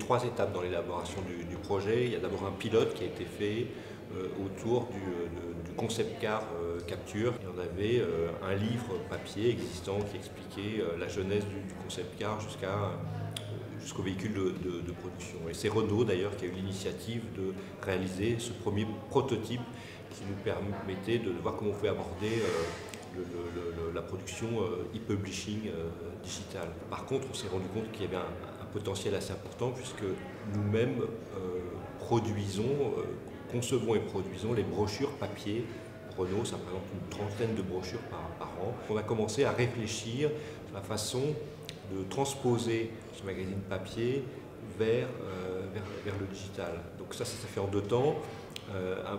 3 étapes dans l'élaboration du projet. Il y a d'abord un pilote qui a été fait autour du concept car capture. Et on avait un livre papier existant qui expliquait la genèse du concept car jusqu'au véhicule de production. Et c'est Renault d'ailleurs qui a eu l'initiative de réaliser ce premier prototype qui nous permettait de voir comment on pouvait aborder la production e-publishing digital. Par contre, on s'est rendu compte qu'il y avait un potentiel assez important puisque nous-mêmes concevons et produisons les brochures papier. Renault, ça représente une trentaine de brochures par an. On a commencé à réfléchir sur la façon de transposer ce magazine papier vers le digital. Donc ça s'est fait en 2 temps.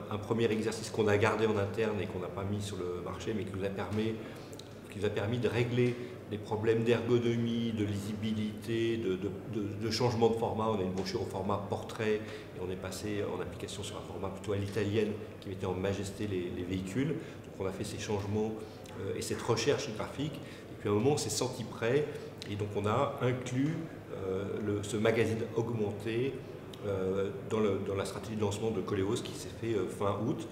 Un premier exercice qu'on a gardé en interne et qu'on n'a pas mis sur le marché, mais qui nous a permis de régler les problèmes d'ergonomie, de lisibilité, de changement de format. On a une brochure au format portrait et on est passé en application sur un format plutôt à l'italienne qui mettait en majesté les véhicules. Donc on a fait ces changements et cette recherche graphique. Et puis à un moment, on s'est senti prêt et donc on a inclus ce magazine augmenté dans la stratégie de lancement de Coleos qui s'est fait fin août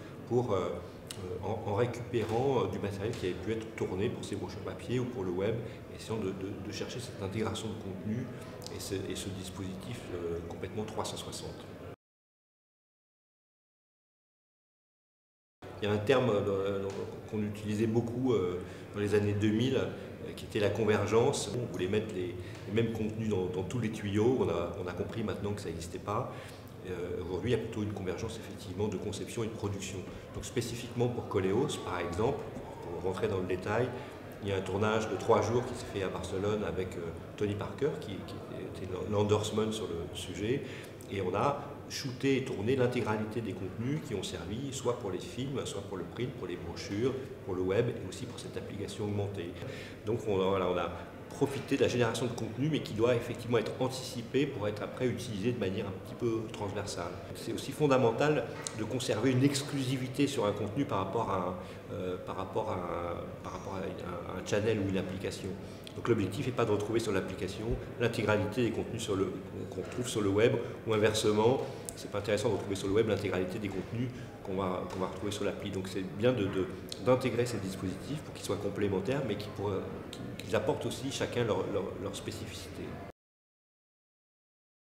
en récupérant du matériel qui avait pu être tourné pour ces brochures papier ou pour le web, essayant de chercher cette intégration de contenu et ce dispositif complètement 360. Il y a un terme qu'on utilisait beaucoup dans les années 2000 qui était la convergence. On voulait mettre les mêmes contenus dans tous les tuyaux. On a compris maintenant que ça n'existait pas. Aujourd'hui, il y a plutôt une convergence effectivement de conception et de production. Donc spécifiquement pour Coleos, par exemple, pour rentrer dans le détail, il y a un tournage de 3 jours qui s'est fait à Barcelone avec Tony Parker qui était l'endorsement sur le sujet. Et on a shooté et tourné l'intégralité des contenus qui ont servi soit pour les films, soit pour le print, pour les brochures, pour le web et aussi pour cette application augmentée. Donc on a profité de la génération de contenu mais qui doit effectivement être anticipé pour être après utilisé de manière un petit peu transversale. C'est aussi fondamental de conserver une exclusivité sur un contenu par rapport à un channel ou une application. Donc l'objectif n'est pas de retrouver sur l'application l'intégralité des contenus qu'on retrouve sur le web ou inversement, c'est pas intéressant de retrouver sur le web l'intégralité des contenus qu'on va retrouver sur l'appli. Donc c'est bien d'intégrer ces dispositifs pour qu'ils soient complémentaires mais qu'ils apportent aussi chacun leur spécificité.